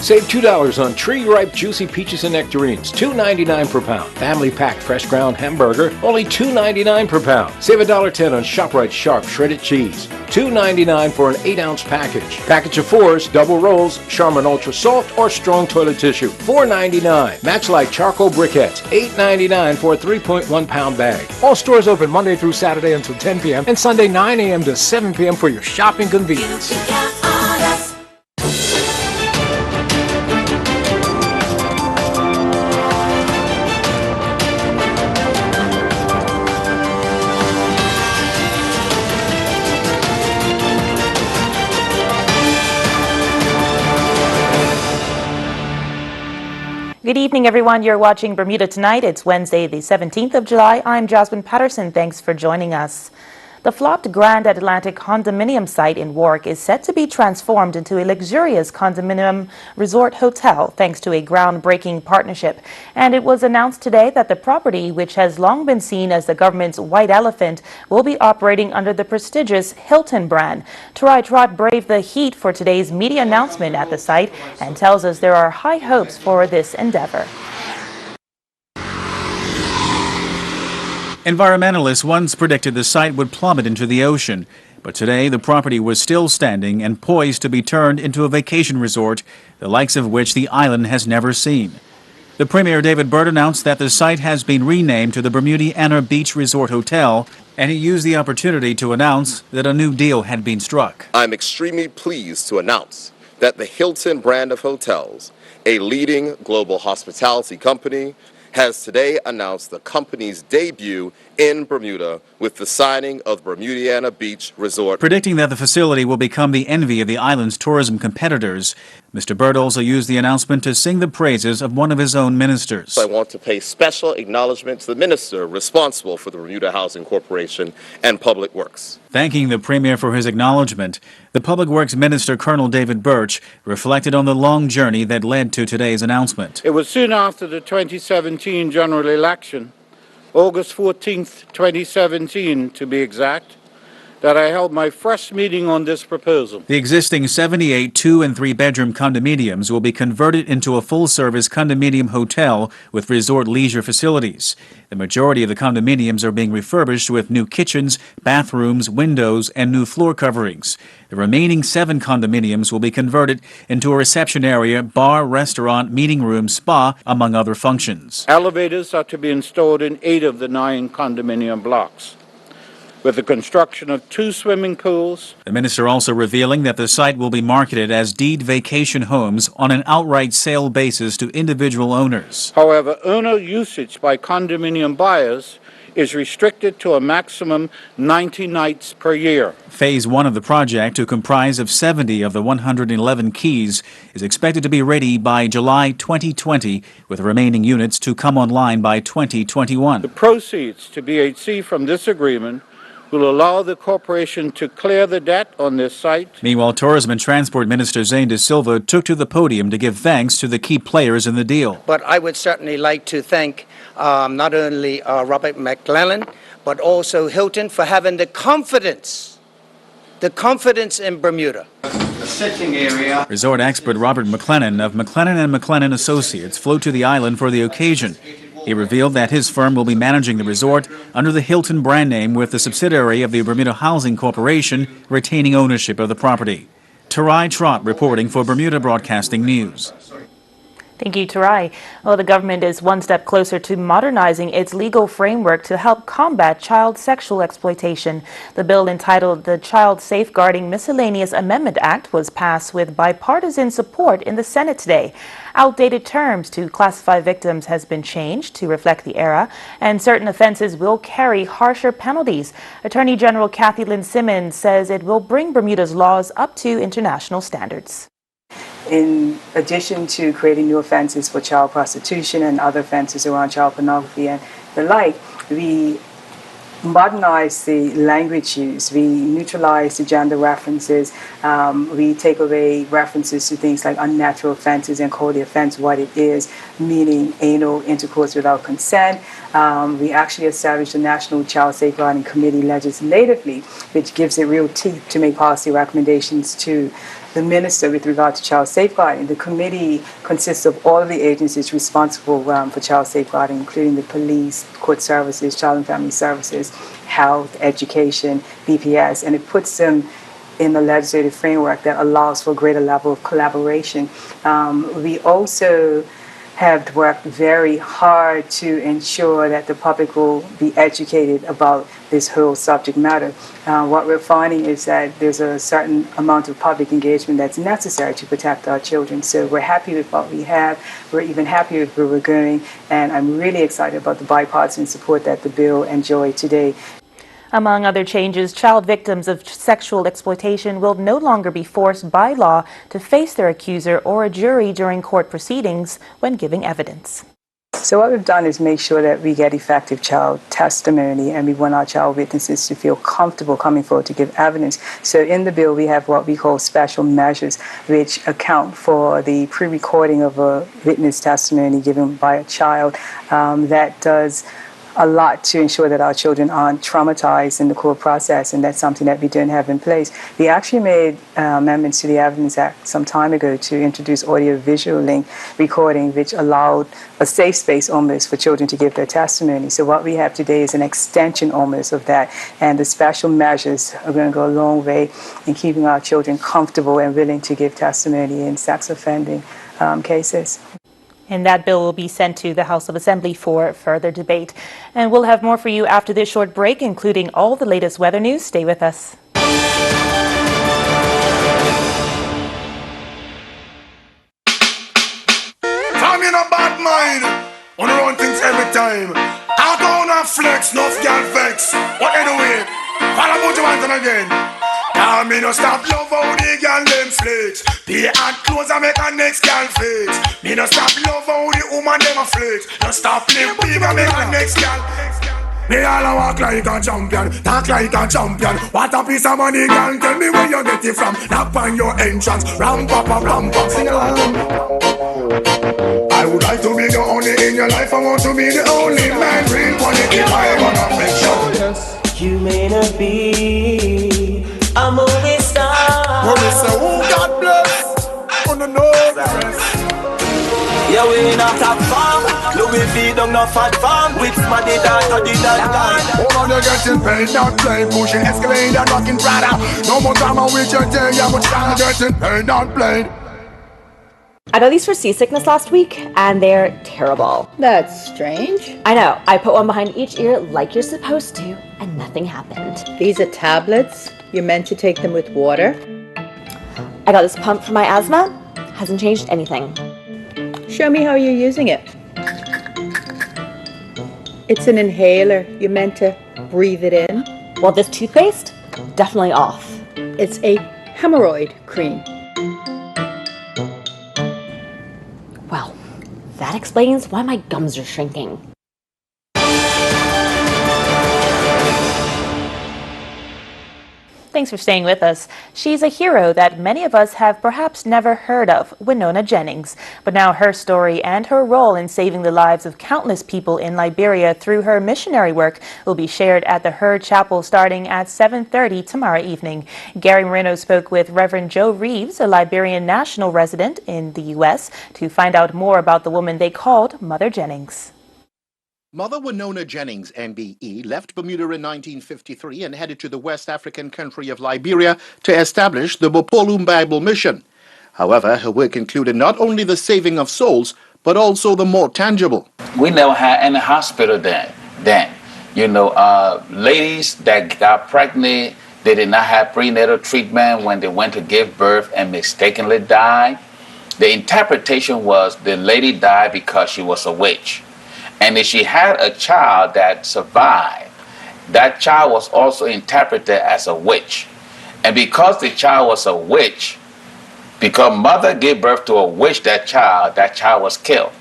Save $2 on tree-ripe juicy peaches and nectarines, $2.99 per pound. Family packed fresh ground hamburger, only $2.99 per pound. Save $1.10 on ShopRite Sharp shredded cheese, $2.99 for an 8-ounce package. Package of 4s, double rolls, Charmin Ultra Soft or strong toilet tissue, $4.99. Matchlight charcoal briquettes, $8.99 for a 3.1-pound bag. All stores open Monday through Saturday until 10 p.m. and Sunday 9 a.m. to 7 p.m. for your shopping convenience. Good evening, everyone. You're watching Bermuda Tonight. It's Wednesday, the 17th of July. I'm Jasmine Patterson. Thanks for joining us. The flopped Grand Atlantic condominium site in Warwick is set to be transformed into a luxurious condominium resort hotel thanks to a groundbreaking partnership. And it was announced today that the property, which has long been seen as the government's white elephant, will be operating under the prestigious Hilton brand. Tarai Trott braved the heat for today's media announcement at the site and tells us there are high hopes for this endeavor. Environmentalists once predicted the site would plummet into the ocean, but today the property was still standing and poised to be turned into a vacation resort, the likes of which the island has never seen. The Premier David Byrd announced that the site has been renamed to the Bermuda Beach Resort Hotel, and he used the opportunity to announce that a new deal had been struck. I'm extremely pleased to announce that the Hilton brand of hotels, a leading global hospitality company, has today announced the company's debut in Bermuda with the signing of Bermuda Beach Resort. Predicting that the facility will become the envy of the island's tourism competitors, Mr. Byrd also used the announcement to sing the praises of one of his own ministers. I want to pay special acknowledgement to the minister responsible for the Bermuda Housing Corporation and Public Works. Thanking the Premier for his acknowledgement, the Public Works Minister, Colonel David Birch, reflected on the long journey that led to today's announcement. It was soon after the 2017 general election, August 14th, 2017 to be exact, that I held my first meeting on this proposal. The existing 78 2- and 3-bedroom condominiums will be converted into a full-service condominium hotel with resort leisure facilities. The majority of the condominiums are being refurbished with new kitchens, bathrooms, windows, and new floor coverings. The remaining 7 condominiums will be converted into a reception area, bar, restaurant, meeting room, spa, among other functions. Elevators are to be installed in 8 of the 9 condominium blocks, with the construction of 2 swimming pools. The minister also revealing that the site will be marketed as deed vacation homes on an outright sale basis to individual owners. However, owner usage by condominium buyers is restricted to a maximum 90 nights per year. Phase 1 of the project, to comprise of 70 of the 111 keys, is expected to be ready by July 2020, with the remaining units to come online by 2021. The proceeds to BHC from this agreement will allow the corporation to clear the debt on this site. Meanwhile, Tourism and Transport Minister Zane De Silva took to the podium to give thanks to the key players in the deal. But I would certainly like to thank not only Robert McClellan, but also Hilton for having the confidence in Bermuda. A sitting area. Resort expert Robert McLennan of McLennan & McLennan Associates flew to the island for the occasion. He revealed that his firm will be managing the resort under the Hilton brand name, with the subsidiary of the Bermuda Housing Corporation retaining ownership of the property. Tarai Trott reporting for Bermuda Broadcasting News. Thank you, Tarai. Well, the government is one step closer to modernizing its legal framework to help combat child sexual exploitation. The bill, entitled the Child Safeguarding Miscellaneous Amendment Act, was passed with bipartisan support in the Senate today. Outdated terms to classify victims has been changed to reflect the era, and certain offenses will carry harsher penalties. Attorney General Kathy Lynn Simmons says it will bring Bermuda's laws up to international standards. In addition to creating new offenses for child prostitution and other offenses around child pornography and the like, we modernize the language use, we neutralize the gender references, we take away references to things like unnatural offenses and call the offense what it is, meaning anal intercourse without consent. We actually established a National Child Safeguarding Committee legislatively, which gives it real teeth to make policy recommendations to the minister with regard to child safeguarding. The committee consists of all of the agencies responsible for child safeguarding, including the police, court services, child and family services, health, education, BPS, and it puts them in a legislative framework that allows for a greater level of collaboration. We also have worked very hard to ensure that the public will be educated about this whole subject matter. What we're finding is that there's a certain amount of public engagement that's necessary to protect our children. So we're happy with what we have. We're even happier with where we're going. And I'm really excited about the bipartisan support that the bill enjoyed today. Among other changes, child victims of sexual exploitation will no longer be forced by law to face their accuser or a jury during court proceedings when giving evidence. So what we've done is make sure that we get effective child testimony, and we want our child witnesses to feel comfortable coming forward to give evidence. So in the bill, we have what we call special measures, which account for the pre-recording of a witness testimony given by a child. That does a lot to ensure that our children aren't traumatized in the court process, and that's something that we didn't have in place. We actually made amendments to the Evidence Act some time ago to introduce audio-visual link recording, which allowed a safe space almost for children to give their testimony. So what we have today is an extension almost of that, and the special measures are going to go a long way in keeping our children comfortable and willing to give testimony in sex offending cases. And that bill will be sent to the House of Assembly for further debate. And we'll have more for you after this short break, including all the latest weather news. Stay with us. I'm in a bad mind. Wanna run things every time. I don't have flex, no girl vex. But anyway, follow put your hands on again. Now me no stop love how the girl them flex. Pay hard clothes and make a next girl flex. Me no stop love how the woman them a flex. No stop live big and make a next girl. Me all a walk like a champion, talk like a champion. What a piece of money, girl, tell me where you get it from. Knock on your entrance, ram pa pa ram pa, sing along. I would like to be the only in your life. I want to be the only man, real one if I wanna make sure. You may not be a movie star. When we say, oh, God bless, on the nose. Yeah, we not a farm. Louis V don't no fat farm. With smarty daughter, the dad. Oh, no, you're getting paid, not playing. Pushing Escalade and rocking Prada. No more drama with your day. Yeah, much time getting paid, not playing. I got these for seasickness last week, and they're terrible. That's strange. I know. I put one behind each ear like you're supposed to, and nothing happened. These are tablets. You're meant to take them with water. I got this pump for my asthma. Hasn't changed anything. Show me how you're using it. It's an inhaler. You're meant to breathe it in. Well, this toothpaste? Definitely off. It's a hemorrhoid cream. Well, that explains why my gums are shrinking. Thanks for staying with us. She's a hero that many of us have perhaps never heard of, Winona Jennings. But now her story and her role in saving the lives of countless people in Liberia through her missionary work will be shared at the Herd Chapel starting at 7:30 tomorrow evening. Gary Moreno spoke with Reverend Joe Reeves, a Liberian national resident in the U.S., to find out more about the woman they called Mother Jennings. Mother Winona Jennings, NBE, left Bermuda in 1953 and headed to the West African country of Liberia to establish the Bopolum Bible Mission. However, her work included not only the saving of souls, but also the more tangible. We never had any hospital then. Ladies that got pregnant, they did not have prenatal treatment when they went to give birth and mistakenly died. The interpretation was the lady died because she was a witch. And if she had a child that survived, that child was also interpreted as a witch. And because the child was a witch, because mother gave birth to a witch, that child was killed.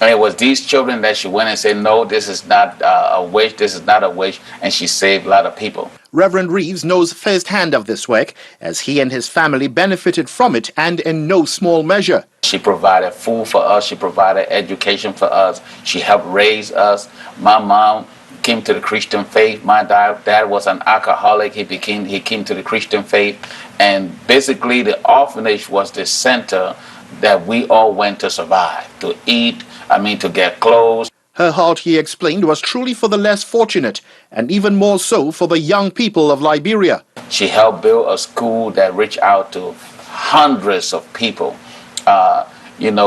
And it was these children that she went and said, no, this is not a witch, this is not a witch, and she saved a lot of people. Reverend Reeves knows firsthand of this work, as he and his family benefited from it, and in no small measure. She provided food for us. She provided education for us. She helped raise us. My mom came to the Christian faith. My dad was an alcoholic. He came to the Christian faith. And basically the orphanage was the center that we all went to survive, to eat, to get clothes. Her heart, he explained, was truly for the less fortunate, and even more so for the young people of Liberia. She helped build a school that reached out to hundreds of people.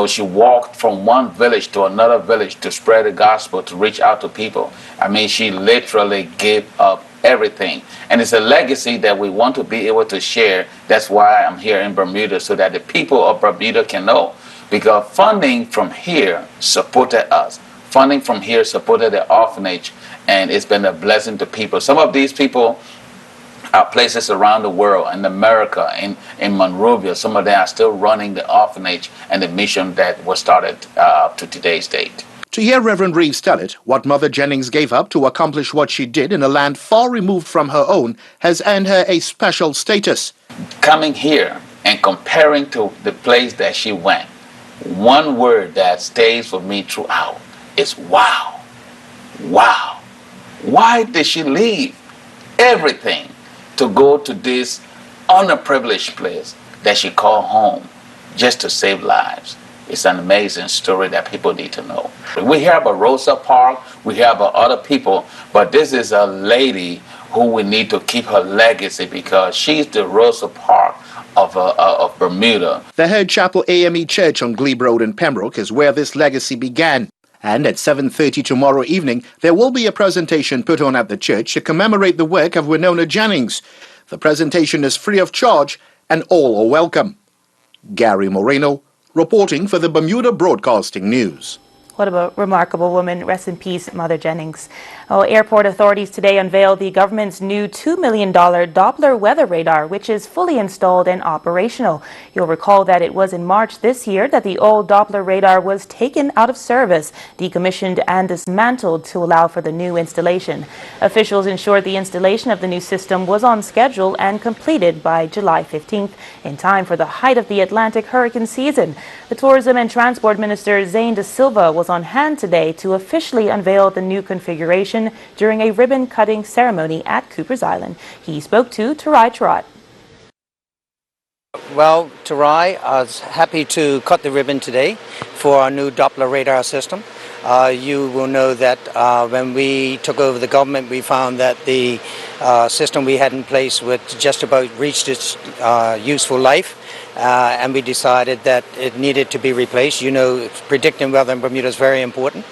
She walked from one village to another village to spread the gospel, to reach out to people. She literally gave up everything. And it's a legacy that we want to be able to share. That's why I'm here in Bermuda, so that the people of Bermuda can know. Because funding from here supported us. Funding from here supported the orphanage, and it's been a blessing to people. Some of these people are places around the world, in America, in Monrovia. Some of them are still running the orphanage and the mission that was started up to today's date. To hear Reverend Reeves tell it, what Mother Jennings gave up to accomplish what she did in a land far removed from her own has earned her a special status. Coming here and comparing to the place that she went, one word that stays with me throughout is wow. Wow. Why did she leave everything to go to this underprivileged place that she called home just to save lives? It's an amazing story that people need to know. We hear about Rosa Parks, we hear about other people, but this is a lady who we need to keep her legacy, because she's the Rosa Parks of Bermuda. The Heard Chapel AME Church on Glebe Road in Pembroke is where this legacy began. And at 7:30 tomorrow evening, there will be a presentation put on at the church to commemorate the work of Winona Jennings. The presentation is free of charge and all are welcome. Gary Moreno, reporting for the Bermuda Broadcasting News. What a remarkable woman. Rest in peace, Mother Jennings. Airport authorities today unveiled the government's new $2 million Doppler weather radar, which is fully installed and operational. You'll recall that it was in March this year that the old Doppler radar was taken out of service, decommissioned and dismantled to allow for the new installation. Officials ensured the installation of the new system was on schedule and completed by July 15th, in time for the height of the Atlantic hurricane season. The Tourism and Transport Minister, Zane De Silva, was on hand today to officially unveil the new configuration during a ribbon-cutting ceremony at Cooper's Island. He spoke to Tarai Trot. Well, Tarai, I was happy to cut the ribbon today for our new Doppler radar system. You will know that when we took over the government, we found that the system we had in place would just about reached its useful life. And we decided that it needed to be replaced. Predicting weather in Bermuda is very important,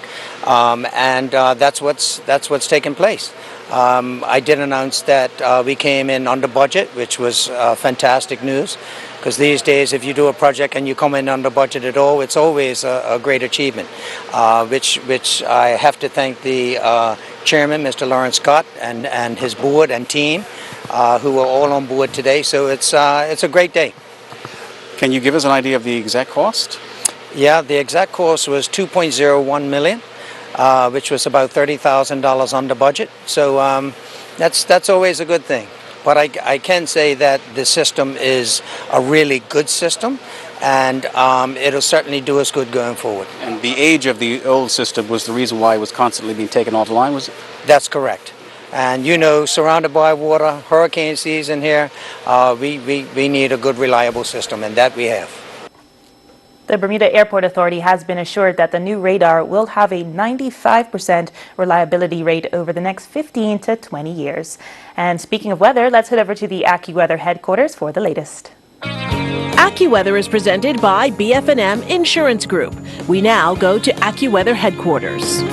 and that's what's taken place. I did announce that we came in under budget, which was fantastic news, because these days if you do a project and you come in under budget at all, it's always a great achievement, which I have to thank the chairman, Mr. Lawrence Scott, and his board and team, who are all on board today. So it's a great day. Can you give us an idea of the exact cost? Yeah, the exact cost was $2.01 million, which was about $30,000 under budget. So that's always a good thing. But I can say that the system is a really good system, and it'll certainly do us good going forward. And the age of the old system was the reason why it was constantly being taken offline, was it? That's correct. And surrounded by water, hurricane season here, we need a good, reliable system, and that we have. The Bermuda Airport Authority has been assured that the new radar will have a 95% reliability rate over the next 15 to 20 years. And speaking of weather, let's head over to the AccuWeather headquarters for the latest. AccuWeather is presented by BF&M Insurance Group. We now go to AccuWeather headquarters.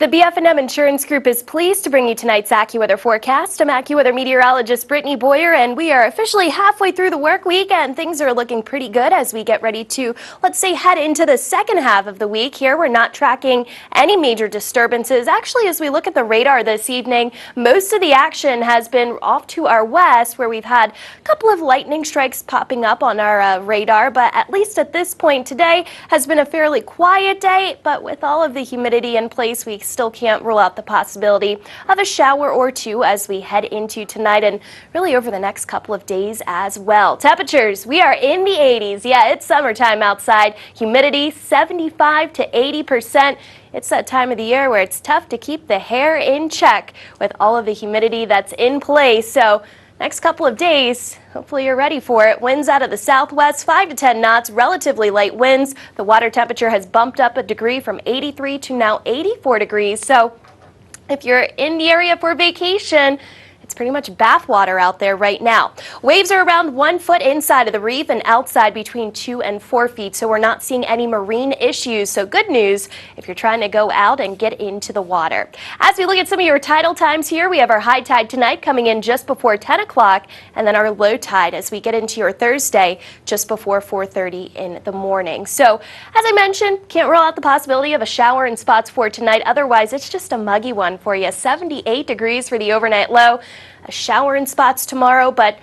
The BF&M Insurance Group is pleased to bring you tonight's AccuWeather forecast. I'm AccuWeather meteorologist Brittany Boyer, and we are officially halfway through the work week, and things are looking pretty good as we get ready to, let's say, head into the second half of the week. Here, we're not tracking any major disturbances. Actually, as we look at the radar this evening, most of the action has been off to our west, where we've had a couple of lightning strikes popping up on our radar, but at least at this point today has been a fairly quiet day. But with all of the humidity in place, we still can't rule out the possibility of a shower or two as we head into tonight and really over the next couple of days as well. Temperatures, we are in the 80s. Yeah, it's summertime outside. Humidity 75 to 80%. It's that time of the year where it's tough to keep the hair in check with all of the humidity that's in place. So next couple of days, hopefully you're ready for it. Winds out of the southwest, 5 to 10 knots, relatively light winds. The water temperature has bumped up a degree from 83 to now 84 degrees. So if you're in the area for vacation, it's pretty much bath water out there right now. Waves are around 1 foot inside of the reef and outside between 2 and 4 feet, so we're not seeing any marine issues. So good news if you're trying to go out and get into the water. As we look at some of your tidal times here, we have our high tide tonight coming in just before 10 o'clock, and then our low tide as we get into your Thursday just before 4:30 in the morning. So as I mentioned, can't rule out the possibility of a shower in spots for tonight. Otherwise, it's just a muggy one for you. 78 degrees for the overnight low. A shower in spots tomorrow, but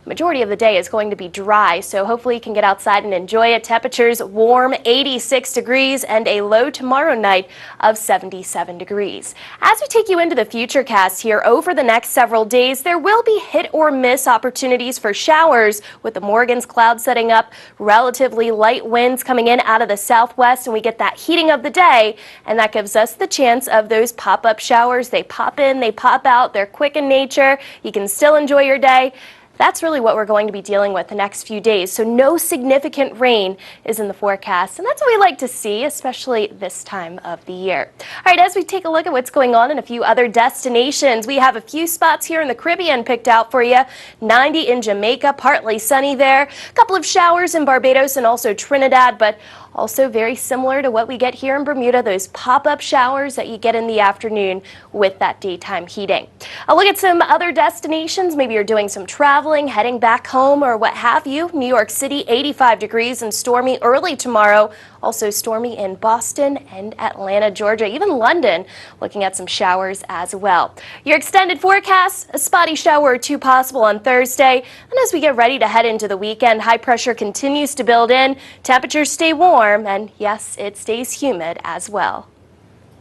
majority of the day is going to be dry, so hopefully you can get outside and enjoy it. Temperatures warm, 86 degrees, and a low tomorrow night of 77 degrees. As we take you into the futurecast here, over the next several days, there will be hit or miss opportunities for showers with the Morgan's cloud setting up, relatively light winds coming in out of the southwest, and we get that heating of the day, and that gives us the chance of those pop-up showers. They pop in, they pop out, they're quick in nature. You can still enjoy your day. That's really what we're going to be dealing with the next few days. So no significant rain is in the forecast, and that's what we like to see, especially this time of the year. All right, as we take a look at what's going on in a few other destinations, we have a few spots here in the Caribbean picked out for you. 90 in Jamaica, partly sunny there. A couple of showers in Barbados and also Trinidad, but also very similar to what we get here in Bermuda, those pop-up showers that you get in the afternoon with that daytime heating. I'll look at some other destinations. Maybe you're doing some traveling, heading back home or what have you. New York City, 85 degrees and stormy early tomorrow. Also stormy in Boston and Atlanta, Georgia, even London, looking at some showers as well. Your extended forecast, a spotty shower or two possible on Thursday. And as we get ready to head into the weekend, high pressure continues to build in. Temperatures stay warm, and yes, it stays humid as well.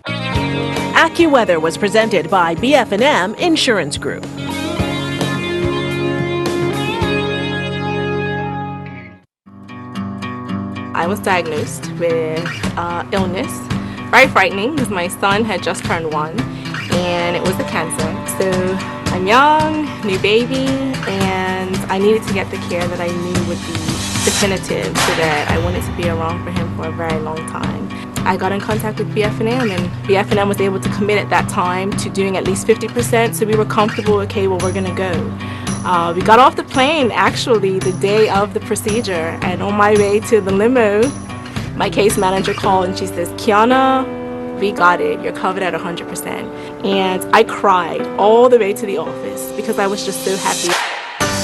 AccuWeather was presented by BF&M Insurance Group. I was diagnosed with illness. Very frightening because my son had just turned 1 and it was a cancer. So I'm young, new baby, and I needed to get the care that I knew would be definitive so that I wanted to be around for him for a very long time. I got in contact with BF&M, and BF&M was able to commit at that time to doing at least 50%, so we were comfortable, okay, well, we're gonna go. We got off the plane actually the day of the procedure, and on my way to the limo, my case manager called and she says, "Kiana, we got it, you're covered at 100%. And I cried all the way to the office because I was just so happy.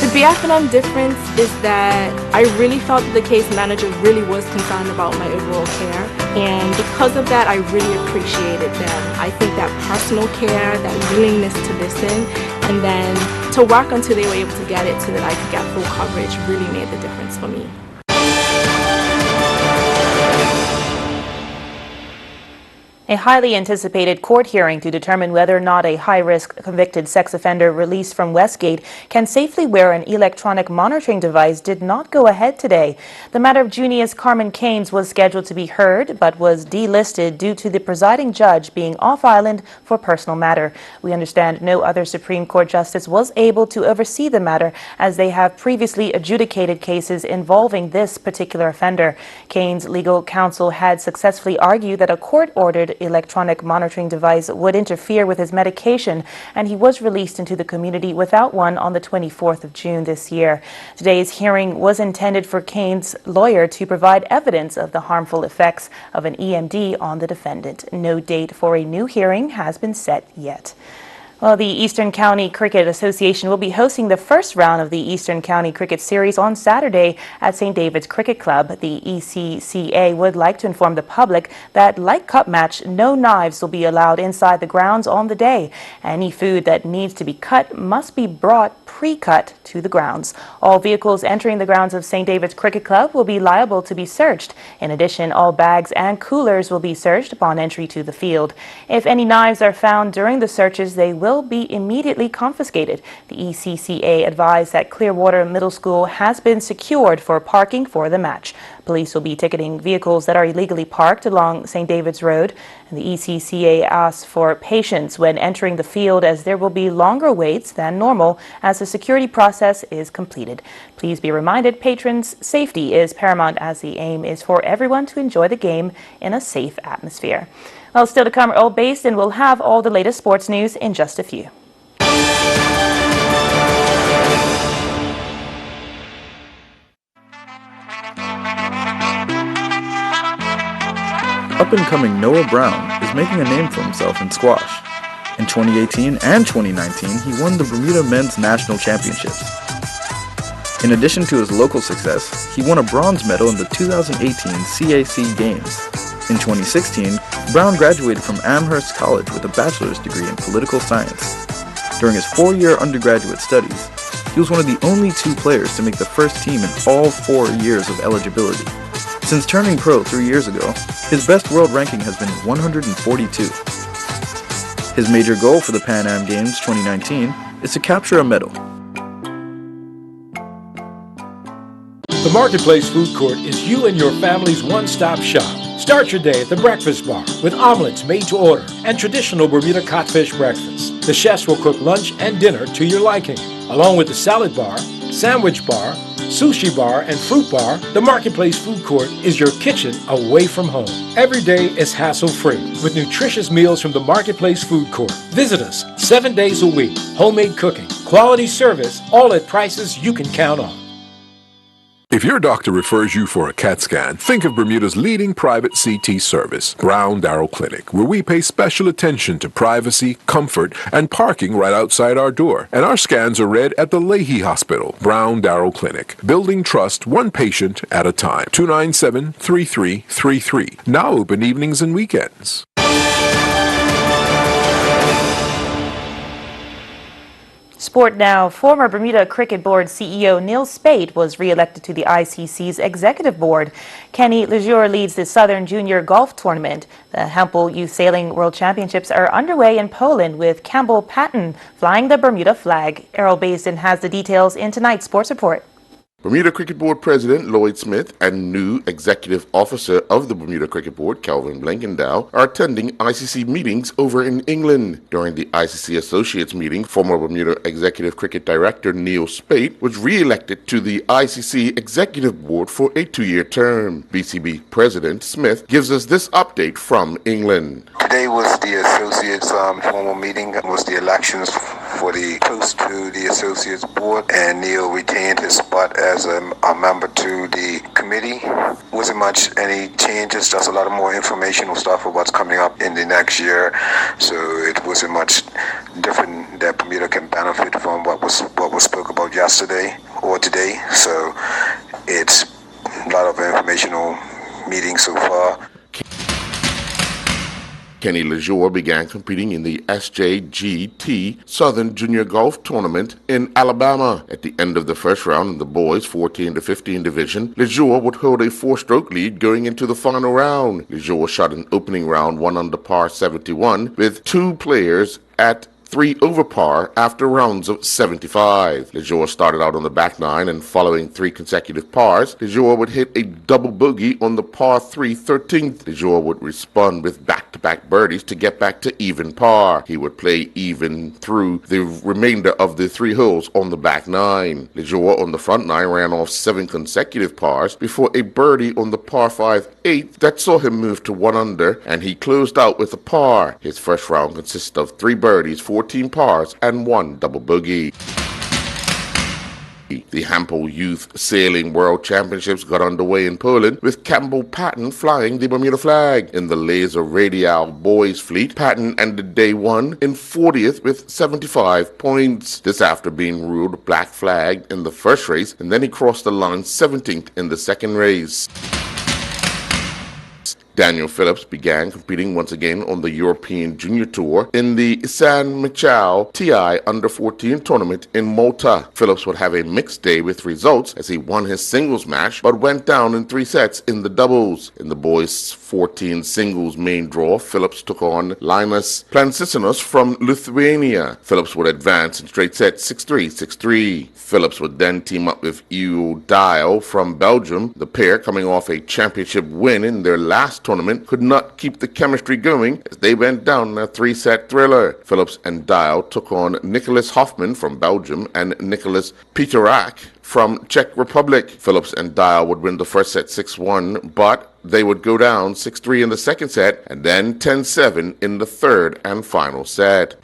The BF&M difference is that I really felt that the case manager really was concerned about my overall care, and because of that I really appreciated them. I think that personal care, that willingness to listen, and then to work until they were able to get it so that I could get full coverage really made the difference for me. A highly anticipated court hearing to determine whether or not a high-risk convicted sex offender released from Westgate can safely wear an electronic monitoring device did not go ahead today. The matter of Junius Carmen Keynes was scheduled to be heard, but was delisted due to the presiding judge being off-island for personal matter. We understand no other Supreme Court justice was able to oversee the matter, as they have previously adjudicated cases involving this particular offender. Keynes' legal counsel had successfully argued that a court-ordered electronic monitoring device would interfere with his medication, and he was released into the community without one on the 24th of June this year. Today's hearing was intended for Keynes' lawyer to provide evidence of the harmful effects of an EMD on the defendant. No date for a new hearing has been set yet. Well, the Eastern County Cricket Association will be hosting the first round of the Eastern County Cricket Series on Saturday at St. David's Cricket Club. The ECCA would like to inform the public that, like Cup match, no knives will be allowed inside the grounds on the day. Any food that needs to be cut must be brought pre-cut to the grounds. All vehicles entering the grounds of St. David's Cricket Club will be liable to be searched. In addition, all bags and coolers will be searched upon entry to the field. If any knives are found during the searches, they will be immediately confiscated. The ECCA advised that Clearwater Middle School has been secured for parking for the match. Police will be ticketing vehicles that are illegally parked along St. David's Road. And the ECCA asks for patience when entering the field, as there will be longer waits than normal as the security process is completed. Please be reminded, patrons' safety is paramount, as the aim is for everyone to enjoy the game in a safe atmosphere. Well, still to come, Earl Based, and we'll have all the latest sports news in just a few. Up-and-coming Noah Brown is making a name for himself in squash. In 2018 and 2019, he won the Bermuda Men's National Championships. In addition to his local success, he won a bronze medal in the 2018 CAC Games. In 2016, Brown graduated from Amherst College with a bachelor's degree in political science. During his 4-year undergraduate studies, he was one of the only 2 players to make the first team in all 4 years of eligibility. Since turning pro 3 years ago, his best world ranking has been 142. His major goal for the Pan Am Games 2019 is to capture a medal. The Marketplace Food Court is you and your family's one-stop shop. Start your day at the Breakfast Bar with omelets made to order and traditional Bermuda codfish breakfast. The chefs will cook lunch and dinner to your liking. Along with the salad bar, sandwich bar, sushi bar, and fruit bar, the Marketplace Food Court is your kitchen away from home. Every day is hassle-free with nutritious meals from the Marketplace Food Court. Visit us 7 days a week. Homemade cooking, quality service, all at prices you can count on. If your doctor refers you for a CAT scan, think of Bermuda's leading private CT service, Brown Darrow Clinic, where we pay special attention to privacy, comfort, and parking right outside our door. And our scans are read at the Leahy Hospital, Brown Darrow Clinic, building trust one patient at a time. 297-3333. Now open evenings and weekends. Sport now. Former Bermuda Cricket Board CEO Neil Spate was re-elected to the ICC's executive board. Kenny Lejour leads the Southern Junior Golf Tournament. The Hempel Youth Sailing World Championships are underway in Poland, with Campbell Patton flying the Bermuda flag. Errol Basin has the details in tonight's sports report. Bermuda Cricket Board President Lloyd Smith and new Executive Officer of the Bermuda Cricket Board, Kelvin Blankendow, are attending ICC meetings over in England. During the ICC Associates meeting, former Bermuda Executive Cricket Director Neil Spate was re-elected to the ICC Executive Board for a 2-year term. BCB President Smith gives us this update from England. Today was the Associates formal meeting. It was the elections for the post to the Associates Board, and Neil retained his spot as a member to the committee. Wasn't much any changes, just a lot of more informational stuff for what's coming up in the next year. So it wasn't much different that Bermuda can benefit from what was spoke about yesterday or today. So it's a lot of informational meetings so far. Kenny Lejour began competing in the SJGT Southern Junior Golf Tournament in Alabama. At the end of the first round in the boys 14 to 15 division, Lejour would hold a 4-stroke lead going into the final round. Lejour shot an opening round 1 under par 71 with 2 players at 3 over par after rounds of 75. Lejour started out on the back 9, and following 3 consecutive pars, Lejour would hit a double bogey on the par 3 13th. Lejour would respond with back-to-back birdies to get back to even par. He would play even through the remainder of the 3 holes on the back 9. Lejour on the front 9 ran off 7 consecutive pars before a birdie on the par 5 8th that saw him move to 1 under, and he closed out with a par. His first round consists of 3 birdies, 14 pars, and 1 double bogey. The Hampel Youth Sailing World Championships got underway in Poland with Campbell Patton flying the Bermuda flag. In the Laser Radial boys fleet, Patton ended day one in 40th with 75 points. This after being ruled black flag in the first race, and then he crossed the line 17th in the second race. Daniel Phillips began competing once again on the European Junior Tour in the San Michel TI Under-14 tournament in Malta. Phillips would have a mixed day with results as he won his singles match but went down in 3 sets in the doubles. In the boys' 14 singles main draw, Phillips took on Linus Plancisinus from Lithuania. Phillips would advance in straight sets 6-3, 6-3. Phillips would then team up with Eau Dial from Belgium. The pair, coming off a championship win in their last tournament, could not keep the chemistry going as they went down in a 3-set thriller. Phillips and Dial took on Nicholas Hoffman from Belgium and Nicholas Peterak from Czech Republic. Phillips and Dial would win the first set 6-1, but they would go down 6-3 in the second set and then 10-7 in the third and final set.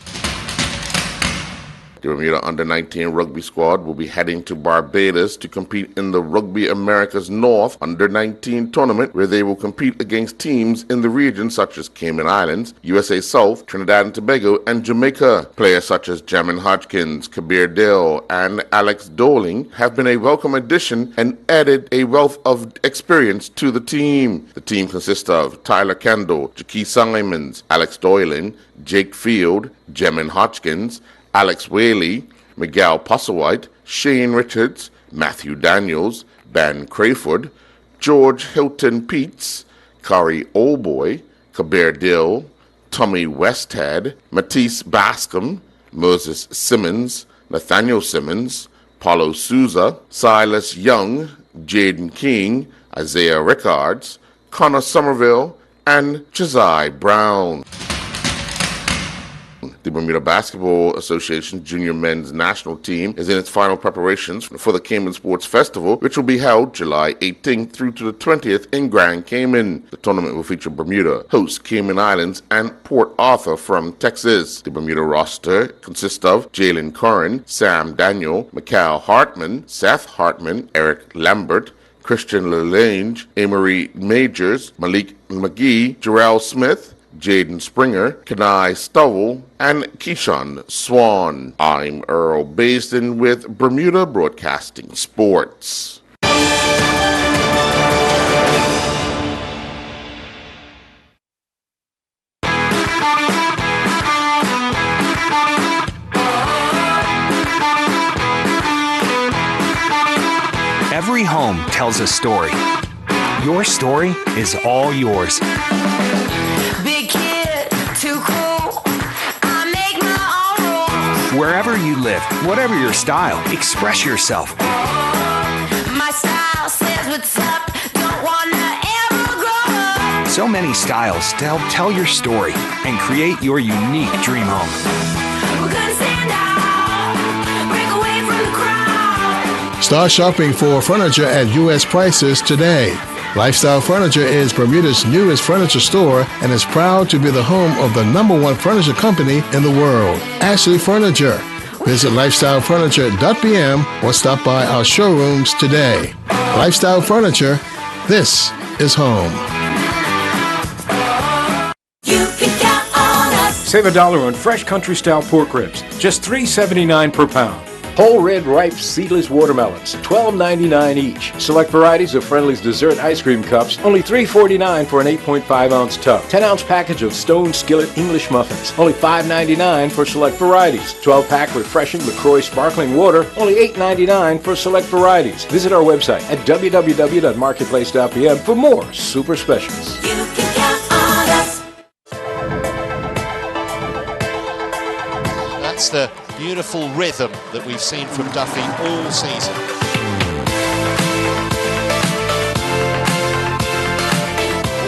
The Bermuda Under-19 rugby squad will be heading to Barbados to compete in the Rugby Americas North Under-19 tournament, where they will compete against teams in the region such as Cayman Islands, USA South, Trinidad and Tobago, and Jamaica. Players such as Jamin Hodgkins, Kabir Dill, and Alex Doling have been a welcome addition and added a wealth of experience to the team. The team consists of Tyler Kendall, Jackie Simons, Alex Doylan, Jake Field, Jamin Hodgkins, Alex Whaley, Miguel Postlewhite, Shane Richards, Matthew Daniels, Ben Crayford, George Hilton Peets, Kari Oldboy, Kabir Dill, Tommy Westhead, Matisse Bascom, Moses Simmons, Nathaniel Simmons, Paulo Souza, Silas Young, Jaden King, Isaiah Rickards, Connor Somerville, and Josiah Brown. The Bermuda Basketball Association Junior Men's National Team is in its final preparations for the Cayman Sports Festival, which will be held July 18th through to the 20th in Grand Cayman. The tournament will feature Bermuda, host Cayman Islands, and Port Arthur from Texas. The Bermuda roster consists of Jalen Curran, Sam Daniel, Mikal Hartman, Seth Hartman, Eric Lambert, Christian Lelange, Amory Majors, Malik McGee, Jarrell Smith, Jaden Springer, Kenai Stowell, and Keyshawn Swan. I'm Earl Basden with Bermuda Broadcasting Sports. Every home tells a story. Your story is all yours. Big kid, too cool. I make my own rules. Wherever you live, whatever your style, express yourself. My style says what's up. Don't wanna ever grow up. So many styles to help tell your story and create your unique dream home. We're gonna stand out, break away from the crowd. Start shopping for furniture at U.S. prices today. Lifestyle Furniture is Bermuda's newest furniture store and is proud to be the home of the #1 furniture company in the world, Ashley Furniture. Visit lifestylefurniture.bm or stop by our showrooms today. Lifestyle Furniture, this is home. Save $1 on fresh country-style pork ribs, just $3.79 per pound. Whole red ripe seedless watermelons, $12.99 each. Select varieties of Friendly's dessert ice cream cups, only $3.49 for an 8.5-ounce tub. 10-ounce package of Stone Skillet English muffins, only $5.99 for select varieties. 12-pack refreshing LaCroix sparkling water, only $8.99 for select varieties. Visit our website at www.marketplace.pm for more super specials. That's the beautiful rhythm that we've seen from Duffy all season.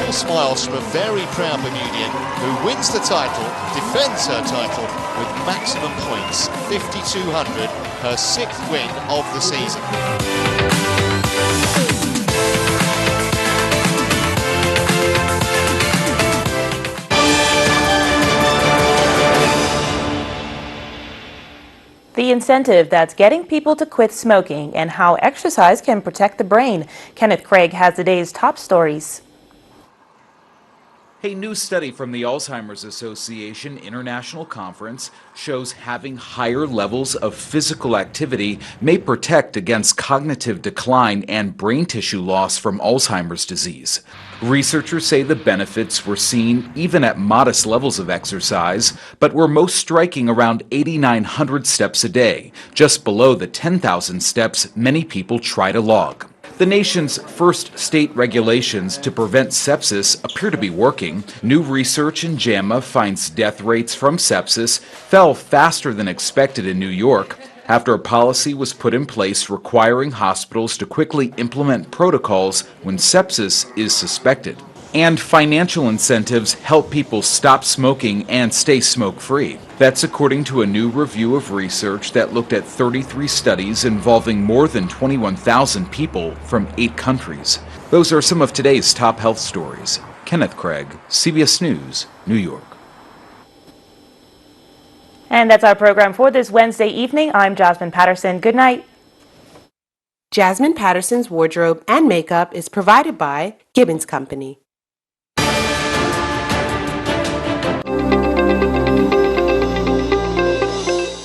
All smiles from a very proud Bermudian who wins the title, defends her title with maximum points, 5,200, her 6th win of the season. The incentive that's getting people to quit smoking and how exercise can protect the brain. Kenneth Craig has the day's top stories. A new study from the Alzheimer's Association International Conference shows having higher levels of physical activity may protect against cognitive decline and brain tissue loss from Alzheimer's disease. Researchers say the benefits were seen even at modest levels of exercise, but were most striking around 8,900 steps a day, just below the 10,000 steps many people try to log. The nation's first state regulations to prevent sepsis appear to be working. New research in JAMA finds death rates from sepsis fell faster than expected in New York after a policy was put in place requiring hospitals to quickly implement protocols when sepsis is suspected. And financial incentives help people stop smoking and stay smoke-free. That's according to a new review of research that looked at 33 studies involving more than 21,000 people from 8 countries. Those are some of today's top health stories. Kenneth Craig, CBS News, New York. And that's our program for this Wednesday evening. I'm Jasmine Patterson. Good night. Jasmine Patterson's wardrobe and makeup is provided by Gibbons Company.